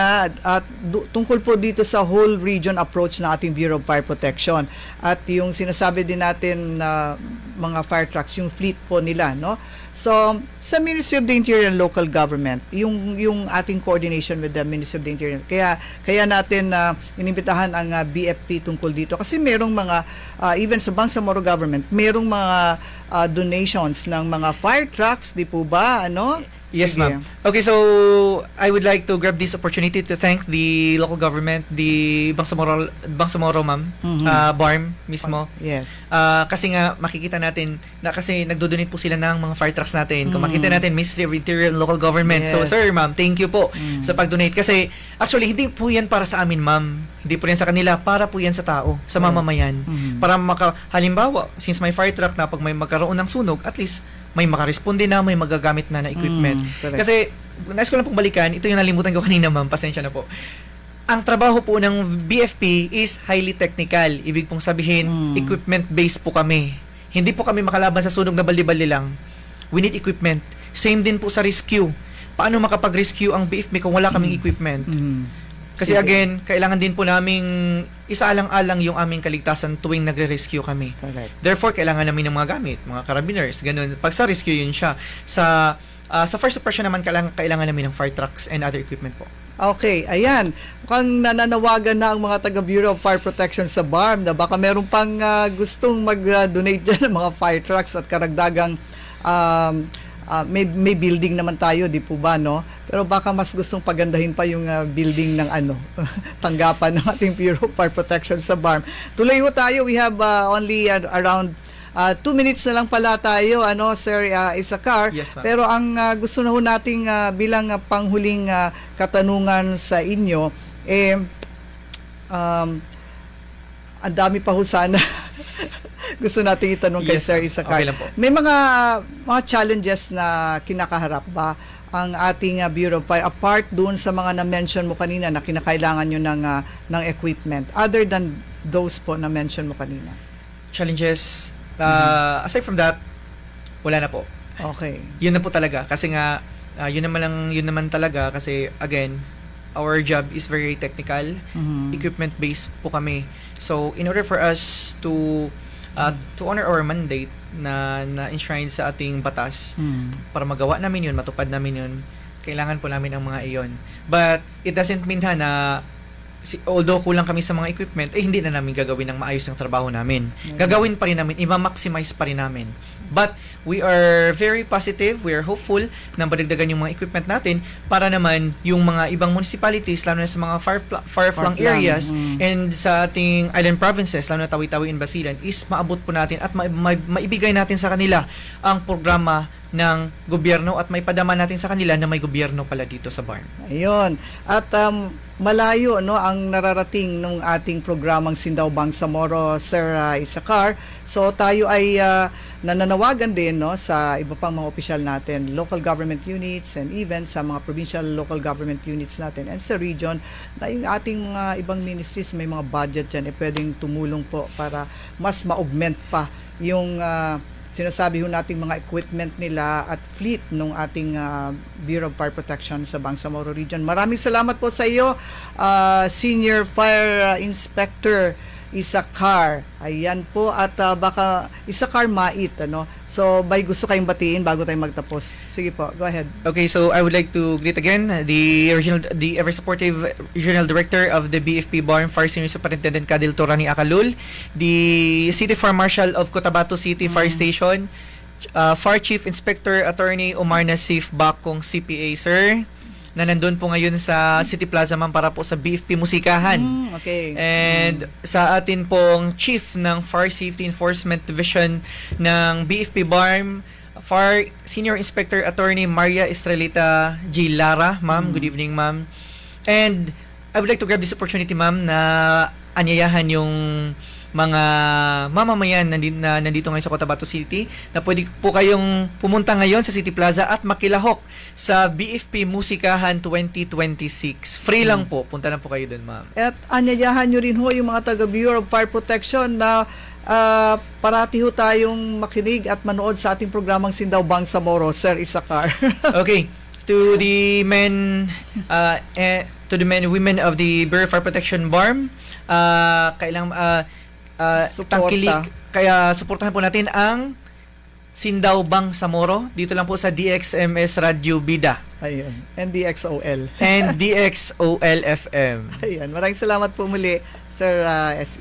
tungkol po dito sa whole region approach na ating Bureau of Fire Protection. At yung sinasabi din natin na mga fire trucks, yung fleet po nila, no? So, sa Ministry of the Interior and Local Government, yung ating coordination with the Ministry of the Interior, kaya natin inimbitahan ang BFP tungkol dito. Kasi merong mga, even sa Bangsamoro Government, merong mga donations ng mga fire trucks, di po ba? Ano? Yes, Sige. ma'am. Okay, so I would like to grab this opportunity to thank the local government, the Bangsamoro ma'am, BARM mismo. Yes. Kasi nga makikita natin na kasi nagdo-donate po sila ng mga fire trucks natin. Kung makita natin, Ministry of Interior and Local Government. Yes. So sir, ma'am, thank you po sa pag-donate. Kasi actually hindi po yan para sa amin, ma'am. Hindi po yan sa kanila, para po yan sa tao, sa mamamayan. Para halimbawa, since may fire truck na pag may magkaroon ng sunog, at least may makaresponde na, may magagamit na equipment. Kasi, nais ko lang pong balikan, ito yung nalimutan ko kanina ma'am, pasensya na po. Ang trabaho po ng BFP is highly technical. Ibig pong sabihin, equipment-based po kami. Hindi po kami makalaban sa sunog na baldi-baldi lang. We need equipment. Same din po sa rescue. Paano makapag-rescue ang BFP kung wala kaming equipment? Kasi again, kailangan din po naming isaalang-alang yung aming kaligtasan tuwing nagre-rescue kami. Correct. Therefore, kailangan namin ng mga gamit, mga carabiners, ganun. Pag sa rescue yun siya. Sa first operation naman, kailangan namin ng fire trucks and other equipment po. Okay, ayan. Mukhang nananawagan na ang mga taga-Bureau of Fire Protection sa BARM na baka meron pang gustong mag-donate dyan ng mga fire trucks at karagdagang may building naman tayo, di po ba, no? Pero baka mas gustong pagandahin pa yung building ng tanggapan ng ating Bureau of Fire Protection sa BARM. Tuloy ho tayo. We have only around 2 minutes na lang pala tayo, Sir Isakar. Yes, ma'am. Pero ang gusto na ho nating bilang panghuling katanungan sa inyo, ang dami pa ho sana gusto natin itanong kay Yes, Sir ma'am. Isakar. Okay lang po. May mga challenges na kinakaharap ba ang ating Bureau of Fire apart doon sa mga na-mention mo kanina na kinakailangan nyo ng equipment other than those po na-mention mo kanina? Challenges, aside from that, wala na po. Okay. Yun na po talaga. Kasi nga, yun naman talaga kasi again, our job is very technical, equipment-based po kami. So, in order for us to honor our mandate na enshrine sa ating batas, para magawa namin yun, matupad namin yun, kailangan po namin ang mga iyon. But, it doesn't mean na although kulang kami sa mga equipment, hindi na namin gagawin ng maayos ang trabaho namin. Gagawin pa rin namin, i-maximize pa rin namin. But we are very positive, we are hopeful na madagdagan yung mga equipment natin para naman yung mga ibang municipalities, lalo na sa mga far-flung areas and sa ating island provinces, lalo na Tawi-Tawi and Basilan, is maabot po natin at maibigay natin sa kanila ang programa ng gobyerno at may padama natin sa kanila na may gobyerno pala dito sa BARM. Ayun. At malayo no ang nararating ng ating programang Sindaw Bangsamoro, Sir Isakar. So tayo ay nananawagan din no sa iba pang mga opisyal natin, local government units and even sa mga provincial local government units natin and sa region na yung ating mga ibang ministries may mga budget dyan pwedeng tumulong po para mas ma-augment pa yung sinasabi ho nating mga equipment nila at fleet ng ating Bureau of Fire Protection sa Bangsamoro Region. Maraming salamat po sa iyo, Senior Fire Inspector Isakar. Ayan po, at baka Isakar Mait, ano? So, may gusto kayong batiin bago tayo magtapos. Sige po, go ahead. Okay, so I would like to greet again the ever supportive Regional Director of the BFP BARM Fire Senior Superintendent Cadil Torani Acalul, the City Fire Marshal of Cotabato City Fire Station, Fire Chief Inspector Attorney Omar Nasif Bakong CPA, sir, na nandun po ngayon sa City Plaza, ma'am, para po sa BFP Musikahan. Okay. And sa atin pong Chief ng Fire Safety Enforcement Division ng BFP BARM, Fire Senior Inspector Attorney Maria Estrelita G. Lara, ma'am. Good evening, ma'am. And I would like to grab this opportunity, ma'am, na anyayahan yung mga mamamayan na nandito ngayon sa Cotabato City na pwede po kayong pumunta ngayon sa City Plaza at makilahok sa BFP Musikahan 2026. Free lang po. Punta na po kayo doon, ma'am. At anyayahan nyo rin ho yung mga taga Bureau of Fire Protection na parati ho tayong makinig at manood sa ating programang Sindaw Bangsamoro, Sir Isakar. Okay. To the men women of the Bureau of Fire Protection BARM, tangkilik, kaya suportahan po natin ang Sindaw Bangsamoro dito lang po sa DXMS Radio Bida. Ayun. NDXOL. And DXOL FM. Ayan. Maraming salamat po muli, Sir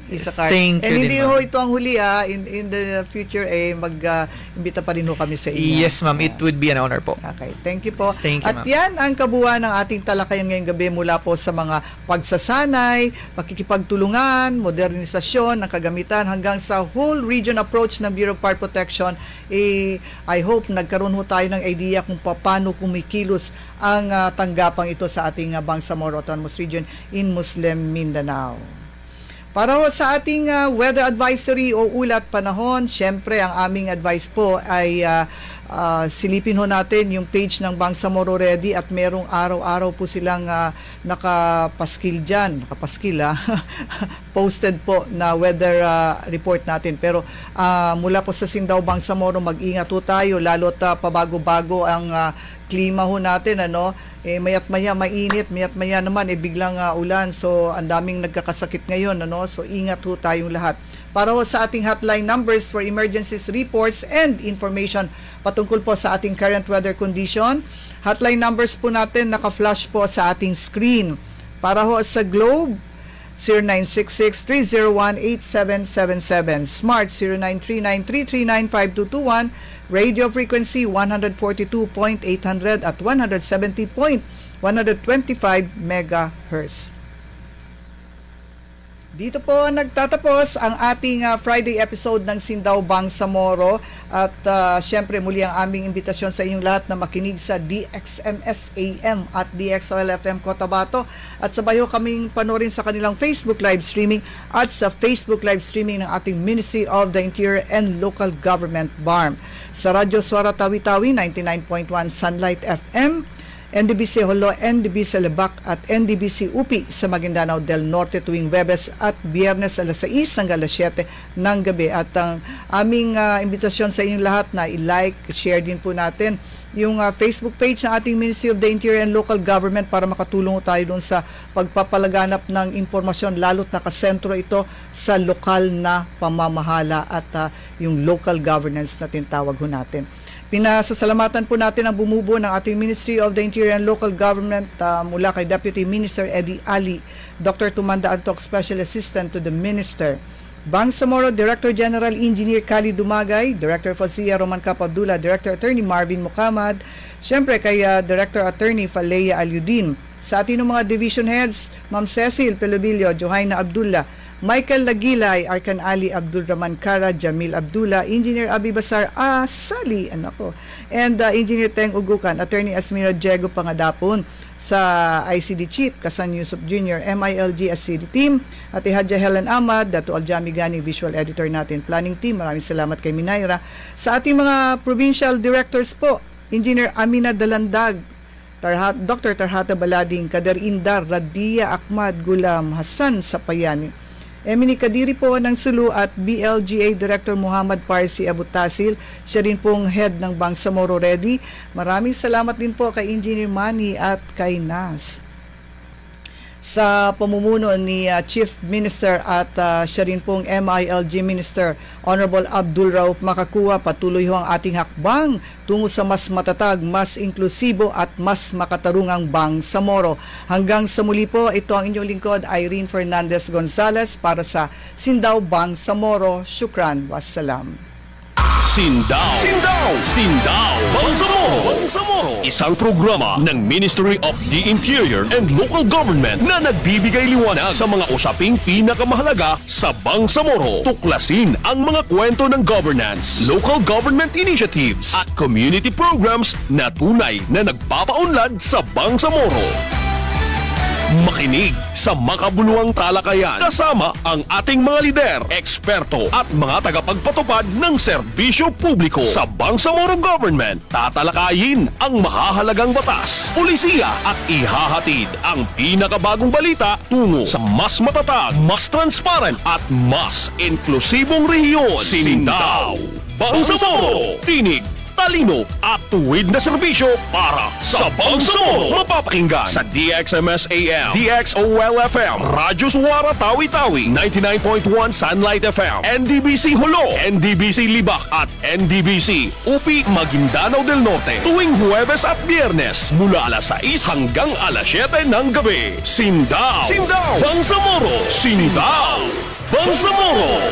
Isakar. Thank you. And hindi din, ho ma'am. ito ang huli in the future mag-imbita pa rin ho kami sa inyo. Yes, ma'am. It would be an honor po. Okay, thank you po. Thank you, At ma'am. yan ang kabuuan ng ating talakayan ngayong gabi mula po sa mga pagsasanay, pakikipagtulungan, modernisasyon ng kagamitan hanggang sa whole region approach ng Bureau of Fire Protection. I hope nagkaroon ho tayo ng idea kung paano kumikilos ang tanggapang ito sa ating Bangsamoro Autonomous Region in Muslim Mindanao. Para ho sa ating weather advisory o ulat panahon, syempre ang aming advice po ay silipin ho natin yung page ng Bangsamoro Ready at merong araw-araw po silang nakapaskil dyan, posted po na weather report natin. Pero mula po sa Sindaw Bangsamoro, mag-ingat ho tayo, lalo't pabago-bago ang klima ho natin, ano, mayat maya mainit, mayat maya naman biglang ulan. So ang daming nagkakasakit ngayon, ano. So ingat ho tayong lahat. Para ho sa ating hotline numbers for emergencies reports and information patungkol po sa ating current weather condition, hotline numbers po natin naka-flash po sa ating screen. Para ho sa Globe, 0966-301-8777, Smart 0939-339-5221, Radio frequency 142.800 at 170.125 megahertz. Dito po nagtatapos ang ating Friday episode ng Sindaw Bangsamoro at syempre muli ang aming imbitasyon sa inyong lahat na makinig sa DXMS AM at DXOL FM Cotabato at sabay ho kaming panorin sa kanilang Facebook live streaming at sa Facebook live streaming ng ating Ministry of the Interior and Local Government BARM. Sa Radyo Suara Tawi-Tawi 99.1 Sunlight FM NDBC Holo, NDBC Lebak at NDBC UPI sa Maguindanao del Norte tuwing Webes at Biyernes alas 6 hanggang alas 7 ng gabi. At ang aming imbitasyon sa inyong lahat na i-like, share din po natin yung Facebook page ng ating Ministry of the Interior and Local Government para makatulong tayo doon sa pagpapalaganap ng impormasyon, lalo't nakasentro ito sa lokal na pamamahala at yung local governance na tinatawag ho natin. Pinasasalamatan po natin ang bumubuo ng ating Ministry of the Interior and Local Government mula kay Deputy Minister Eddie Ali, Dr. Tumanda Antok, Special Assistant to the Minister, Bangsamoro Director General Engineer Kali Dumagay, Director Fazia Roman Cap Abdullah, Director Attorney Marvin Mukamad, syempre kay Director Attorney Faleya Alyudin, sa ating mga division heads, Ma'am Cecil Pelobilio, Johaina Abdullah, Michael Lagilay, Arkan Ali Abdul Rahman Kara, Jamil Abdullah, Engineer Abi Basar Asali, and Engineer Teng Ugukan, Attorney Asmira Diego Pangadapon, sa ICD Chief, Kasan Yusuf Jr., MILG SCD Team, at Hadja Helen Ahmad, Dato Aljami Gani, Visual Editor natin, Planning Team, maraming salamat kay Minaira. Sa ating mga Provincial Directors po, Engineer Amina Dalandag, Dr. Tarhata Balading, Kader Indar, Radia Ahmad, Gulam Hassan Sapayani, Emini Kadiri po ng Sulu at BLGA Director Muhammad Parsi Abutasil. Siya rin pong head ng Bangsamoro Ready. Maraming salamat din po kay Engineer Manny at kay Nas. Sa pamumuno ni Chief Minister at siya rin pong MILG Minister Honorable Abdul Rauf Makakuwa, patuloy ho ang ating hakbang tungo sa mas matatag, mas inklusibo at mas makatarungang Bangsamoro. Hanggang sa muli po, ito ang inyong lingkod, Irene Fernandez Gonzalez para sa Sindaw Bangsamoro. Shukran. Wassalam. Sindaw! Sindaw! Sindaw! Bangsamoro! Isang programa ng Ministry of the Interior and Local Government na nagbibigay liwanag sa mga usaping pinakamahalaga sa Bangsamoro. Tuklasin ang mga kwento ng governance, local government initiatives at community programs na tunay na nagpapaunlad sa Bangsamoro. Makinig sa makabuluhang talakayan kasama ang ating mga lider, eksperto at mga tagapagpatupad ng serbisyo publiko. Sa Bangsamoro Government, tatalakayin ang mahahalagang batas, pulisiya at ihahatid ang pinakabagong balita tungo sa mas matatag, mas transparent at mas inklusibong rehiyon. Sindaw! Bangsamoro! Tinig! Talino at tuwid na serbisyo para sa Bangsamoro. Mapapakinggan sa DXMS AM, DXOL FM, Radyo Suwara Tawi-Tawi, 99.1 Sunlight FM, NDBC Holo, NDBC Libak at NDBC UPI Maguindanao del Norte. Tuwing Huwebes at Biyernes mula alas 6 hanggang alas 7 ng gabi. Sindaw! Sindaw! Bangsamoro! Sindaw! Bangsamoro!